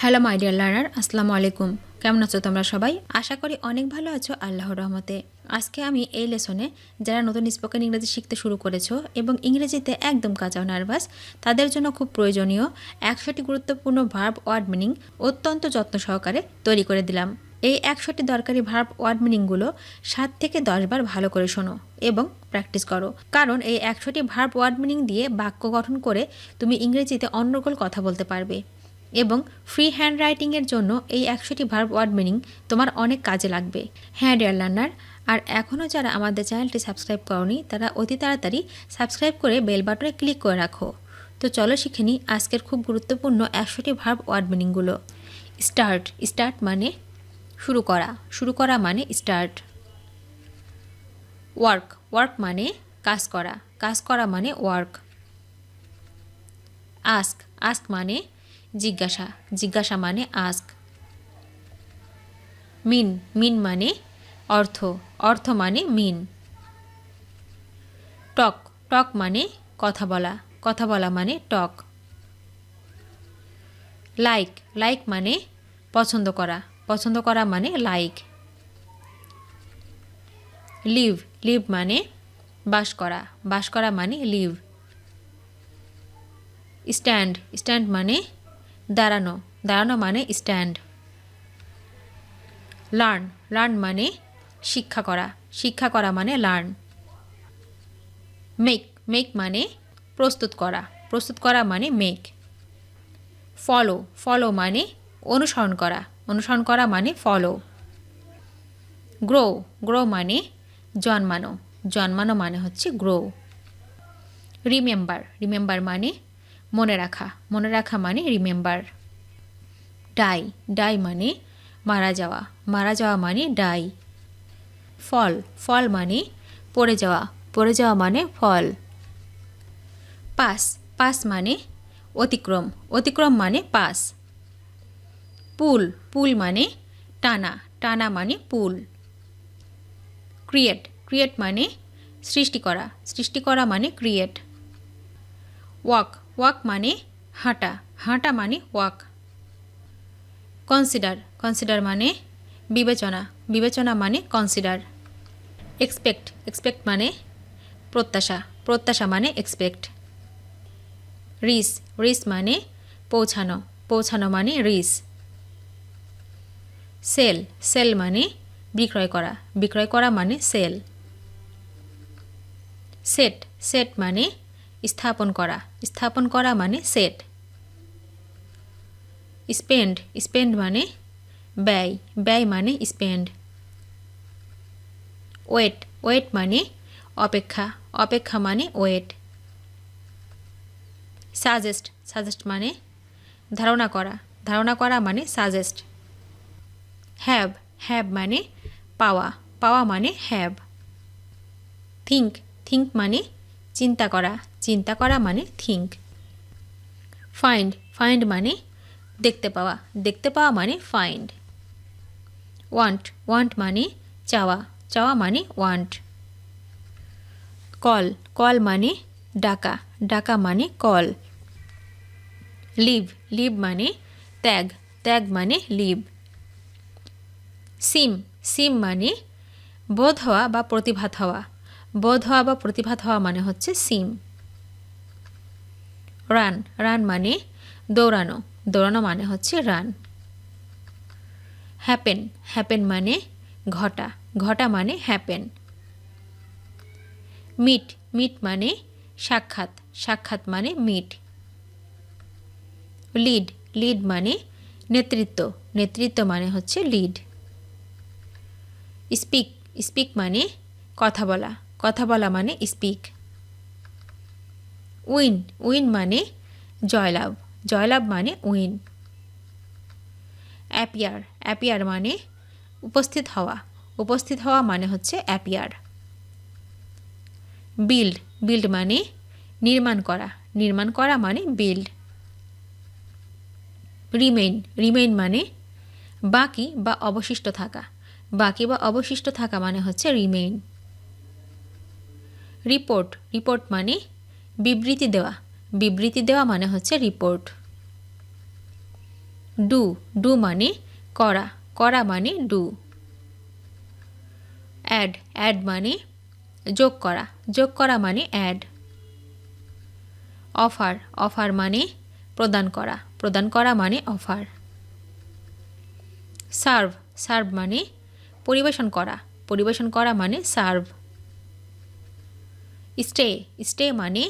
Hello my dear learner, আসসালামু আলাইকুম। কেমন আছো তোমরা সবাই? আশা করি অনেক ভালো আছো আল্লাহর রহমতে। আজকে আমি এই লেসনে যারা নতুন স্পোকেন ইংরেজি শিখতে শুরু করেছো এবং ইংরেজিতে একদম কাঁচাও নার্ভাস, তাদের জন্য খুব প্রয়োজনীয় 100টি গুরুত্বপূর্ণ ভার্ব ওয়ার্ড মিনিং অত্যন্ত যত্ন সহকারে তৈরি করে দিলাম। এই 100টি দরকারি ভার্ব ওয়ার্ড মিনিংগুলো 7 থেকে 10 বার ভালো করে শোনো এবং প্র্যাকটিস করো, কারণ এই 100টি ভার্ব ওয়ার্ড মিনিং দিয়ে বাক্য গঠন করে তুমি ইংরেজিতে অনর্গল কথা বলতে পারবে এবং ফ্রি হ্যান্ড রাইটিংয়ের জন্য এই 100টি ভার্ব ওয়ার্ড মিনিং তোমার অনেক কাজে লাগবে। হ্যাঁ ডিয়ার লার্নার, আর এখনও যারা আমাদের চ্যানেলটি সাবস্ক্রাইব করনি তারা অতি তাড়াতাড়ি সাবস্ক্রাইব করে বেল বাটনে ক্লিক করে রাখো। তো চলো শিখে নিই আজকের খুব গুরুত্বপূর্ণ 100টি ভার্ব ওয়ার্ড মিনিংগুলো। স্টার্ট। স্টার্ট মানে শুরু করা, শুরু করা মানে স্টার্ট। ওয়ার্ক। ওয়ার্ক মানে কাজ করা, কাজ করা মানে ওয়ার্ক। আস্ক। আস্ক মানে জিজ্ঞাসা, জিজ্ঞাসা মানে আস্ক। মিন। মিন মানে অর্থ, অর্থ মানে মিন। টক। টক মানে কথা বলা, কথা বলা মানে টক। লাইক। লাইক মানে পছন্দ করা, পছন্দ করা মানে লাইক। লিভ। লিভ মানে বাস করা, বাস করা মানে লিভ। স্ট্যান্ড। স্ট্যান্ড মানে দাঁড়ানো, দাঁড়ানো মানে স্ট্যান্ড। লার্ন। লার্ন মানে শিক্ষা করা, শিক্ষা করা মানে লার্ন। মেক। মেক মানে প্রস্তুত করা, প্রস্তুত করা মানে মেক। ফলো। ফলো মানে অনুসরণ করা, অনুসরণ করা মানে ফলো। গ্রো। গ্রো মানে জন্মানো, জন্মানো মানে হচ্ছে গ্রো। রিমেম্বার। রিমেম্বার মানে মনে রাখা, মনে রাখা মানে রিমেম্বার। ডাই। ডাই মানে মারা যাওয়া, মারা যাওয়া মানে ডাই। ফল। ফল মানে পড়ে যাওয়া, পড়ে যাওয়া মানে ফল। পাস। পাস মানে অতিক্রম, অতিক্রম মানে পাস। পুল। পুল মানে টানা, টানা মানে পুল। ক্রিয়েট। ক্রিয়েট মানে সৃষ্টি করা, সৃষ্টি করা মানে ক্রিয়েট। ওয়াক। ওয়াক মানে হাঁটা, হাঁটা মানে ওয়াক। কনসিডার। কনসিডার মানে বিবেচনা, বিবেচনা মানে কনসিডার। এক্সপেক্ট। এক্সপেক্ট মানে প্রত্যাশা, প্রত্যাশা মানে এক্সপেক্ট। রিচ। রিচ মানে পৌঁছানো, পৌঁছানো মানে রিচ। সেল। সেল মানে বিক্রয় করা, বিক্রয় করা মানে সেল। সেট। সেট মানে স্থাপন করা, স্থাপন করা মানে সেট। স্পেন্ড। স্পেন্ড মানে ব্যয়, ব্যয় মানে স্পেন্ড। ওয়েট। ওয়েট মানে অপেক্ষা, অপেক্ষা মানে ওয়েট। সাজেস্ট। সাজেস্ট মানে ধারণা করা, ধারণা করা মানে সাজেস্ট। হ্যাভ। হ্যাভ মানে পাওয়া, পাওয়া মানে হ্যাভ। থিঙ্ক। থিঙ্ক মানে চিন্তা করা, চিন্তা করা মানে থিঙ্ক। ফাইন্ড। ফাইন্ড মানে দেখতে পাওয়া, দেখতে পাওয়া মানে ফাইন্ড। ওয়ান্ট। ওয়ান্ট মানে চাওয়া, চাওয়া মানে ওয়ান্ট। কল। কল মানে ডাকা, ডাকা মানে কল। লিভ। লিভ মানে ত্যাগ, ত্যাগ মানে লিভ। সিম। সিম মানে বোধ হওয়া বা প্রতিভাত হওয়া, বোধ হওয়া বা প্রতিভাত হওয়া মানে হচ্ছে সিম। রান। রান মানে দৌড়ানো, দৌড়ানো মানে হচ্ছে রান। হ্যাপেন। হ্যাপেন মানে ঘটা, ঘটা মানে হ্যাপেন। মিট। মিট মানে সাক্ষাৎ, সাক্ষাৎ মানে মিট। লিড। লিড মানে নেতৃত্ব, নেতৃত্ব মানে হচ্ছে লিড। স্পিক। স্পিক মানে কথা বলা, কথা বলা মানে স্পিক। উইন। উইন মানে জয়লাভ, জয়লাভ মানে উইন। অ্যাপিয়ার। অ্যাপিয়ার মানে উপস্থিত হওয়া, উপস্থিত হওয়া মানে হচ্ছে অ্যাপিয়ার। বিল্ড। বিল্ড মানে নির্মাণ করা, নির্মাণ করা মানে বিল্ড। রিমেইন। রিমেইন মানে বাকি বা অবশিষ্ট থাকা, বাকি বা অবশিষ্ট থাকা মানে হচ্ছে রিমেইন। রিপোর্ট। রিপোর্ট মানে বিবৃতি দেওয়া, বিবৃতি দেওয়া মানে হচ্ছে রিপোর্ট। ডু ডু মানে করা, করা মানে ডু। অ্যাড অ্যাড মানে যোগ করা, যোগ করা মানে অ্যাড। অফার অফার মানে প্রদান করা, প্রদান করা মানে অফার। সার্ভ সার্ভ মানে পরিবেশন করা, পরিবেশন করা মানে সার্ভ। স্টে স্টে মানে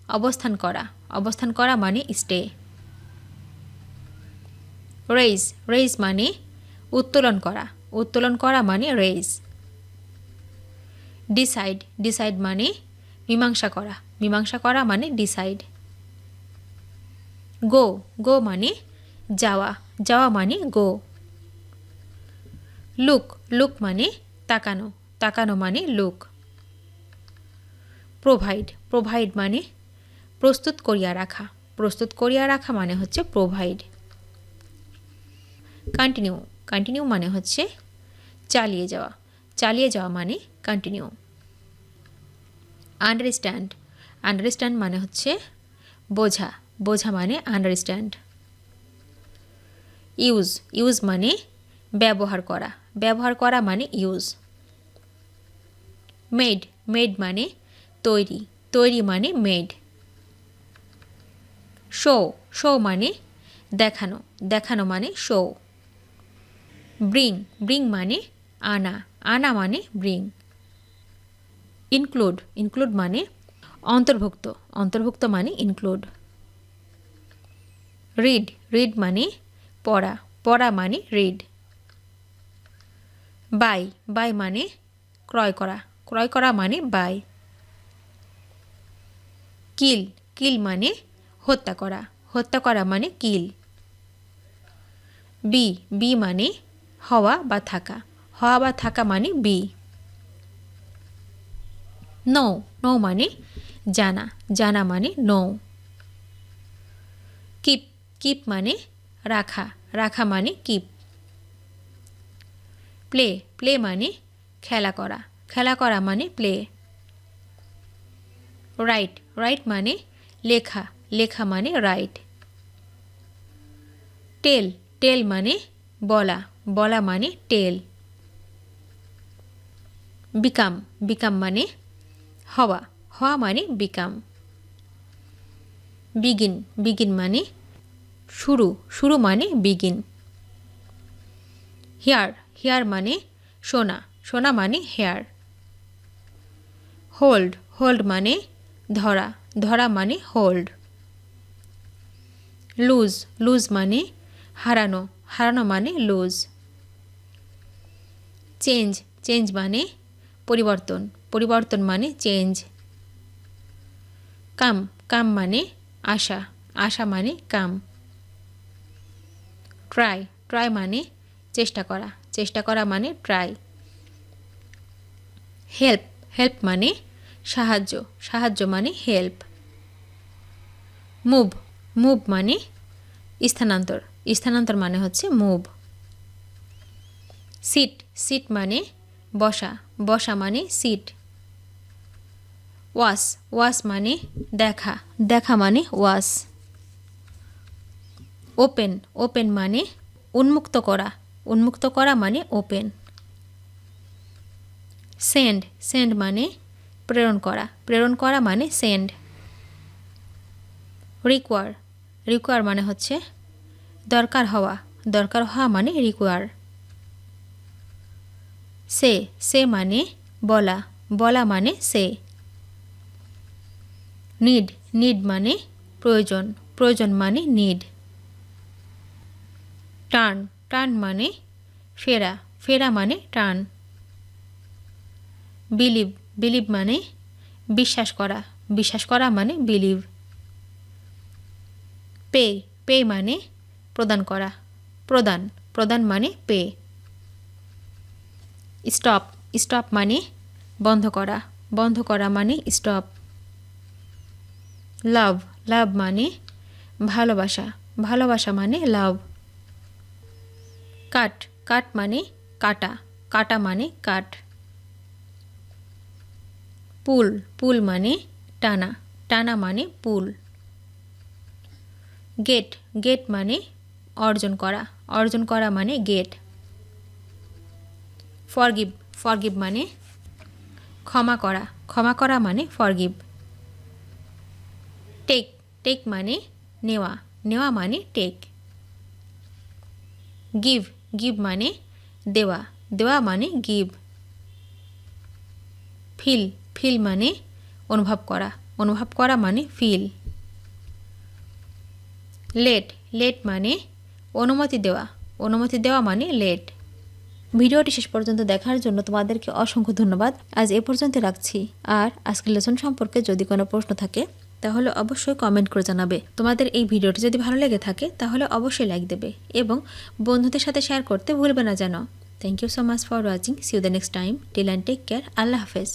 অবস্থান করা, অবস্থান করা মানে স্টে। রেইজ রেইজ মানে উত্তোলন করা, উত্তোলন করা মানে রেইজ। ডিসাইড ডিসাইড মানে মীমাংসা করা, মীমাংসা করা মানে ডিসাইড। গো গো মানে যাওয়া, যাওয়া মানে গো। লুক লুক মানে তাকানো, তাকানো মানে লুক। প্রোভাইড প্রোভাইড মানে প্রস্তুত করিয়া রাখা, প্রস্তুত করিয়া রাখা মানে হচ্ছে প্রোভাইড। কন্টিনিউ কন্টিনিউ মানে হচ্ছে চালিয়ে যাওয়া, চালিয়ে যাওয়া মানে কন্টিনিউ। আন্ডারস্ট্যান্ড আন্ডারস্ট্যান্ড মানে হচ্ছে বোঝা, বোঝা মানে আন্ডারস্ট্যান্ড। ইউজ ইউজ মানে ব্যবহার করা, ব্যবহার করা মানে ইউজ। মেড মেড মানে তৈরি, তৈরি মানে মেড। শো শো মানে দেখানো, দেখানো মানে শো। ব্রিং ব্রিং মানে আনা, আনা মানে ব্রিং। ইনক্লুড ইনক্লুড মানে অন্তর্ভুক্ত, অন্তর্ভুক্ত মানে ইনক্লুড। রিড রিড মানে পড়া, পড়া মানে রিড। বাই বাই মানে ক্রয় করা, ক্রয় করা মানে বাই। কিল কিল মানে হত্যা করা, হত্যা করা মানে কিল। বি বি মানে হওয়া বা থাকা, হওয়া বা থাকা মানে বি। নো নো মানে জানা, জানা মানে নো। কিপ কিপ মানে রাখা, রাখা মানে কিপ। প্লে প্লে মানে খেলা করা, খেলা করা মানে প্লে। রাইট রাইট মানে লেখা, লেখা মানে রাইট। টেল টেল মানে বলা, বলা মানে টেল। বিকাম বিকাম মানে হওয়া, হওয়া মানে বিকাম। বিগিন বিগিন মানে শুরু, শুরু মানে বিগিন। হেয়ার হেয়ার মানে শোনা, শোনা মানে হেয়ার। হোল্ড হোল্ড মানে ধরা, ধরা মানে হোল্ড। লুজ লুজ মানে হারানো, হারানো মানে লুজ। চেঞ্জ চেঞ্জ মানে পরিবর্তন, পরিবর্তন মানে চেঞ্জ। কাম কাম মানে আশা, আশা মানে কাম। ট্রাই ট্রাই মানে চেষ্টা করা, চেষ্টা করা মানে ট্রাই। হেল্প হেল্প মানে সাহায্য, সাহায্য মানে হেল্প। মুভ মুভ মানে স্থানান্তর, স্থানান্তর মানে হচ্ছে মুভ। সিট সিট মানে বসা, বসা মানে সিট। ওয়াশ ওয়াশ মানে দেখা, দেখা মানে ওয়াশ। ওপেন ওপেন মানে উন্মুক্ত করা, উন্মুক্ত করা মানে ওপেন। সেন্ড সেন্ড মানে প্রেরণ করা, প্রেরণ করা মানে সেন্ড। রিকোয়ার রিকোয়ার মানে হচ্ছে দরকার হওয়া, দরকার হওয়া মানে রিকোয়ার। সে সে মানে বলা, বলা মানে সে। নিড নিড মানে প্রয়োজন, প্রয়োজন মানে নিড। টার্ন টার্ন মানে ফেরা, ফেরা মানে টার্ন। বিলিভ বিলিভ মানে বিশ্বাস করা, বিশ্বাস করা মানে বিলিভ। পে পে মানে প্রদান করা, প্রদান, প্রদান মানে পে। স্টপ স্টপ মানে বন্ধ করা, বন্ধ করা মানে স্টপ। লাভ লাভ মানে ভালোবাসা, ভালোবাসা মানে লাভ। কাট কাট মানে কাটা, কাটা মানে কাট। পুল পুল মানে টানা, টানা মানে পুল। গেট গেট মানে অর্জন করা, অর্জন করা মানে গেট। ফরগিভ, ফরগিভ মানে ক্ষমা করা, ক্ষমা করা মানে ফরগিভ। টেক, টেক মানে নেওয়া, নেওয়া মানে টেক। গিভ, গিভ মানে দেওয়া, দেওয়া মানে গিভ। ফিল, ফিল মানে অনুভব করা, অনুভব করা মানে ফিল। লেট, লেট মানে অনুমতি দেওয়া, অনুমতি দেওয়া মানে লেট। ভিডিওটি শেষ পর্যন্ত দেখার জন্য তোমাদেরকে অসংখ্য ধন্যবাদ। আজ এ পর্যন্ত রাখছি। আর আজকের লেসন সম্পর্কে যদি কোনো প্রশ্ন থাকে তাহলে অবশ্যই কমেন্ট করে জানাবে। তোমাদের এই ভিডিওটি যদি ভালো লেগে থাকে তাহলে অবশ্যই লাইক দেবে এবং বন্ধুদের সাথে শেয়ার করতে ভুলবে না যেন। Thank you so much for watching. See you the next time. Till and take care. আল্লাহ হাফেজ।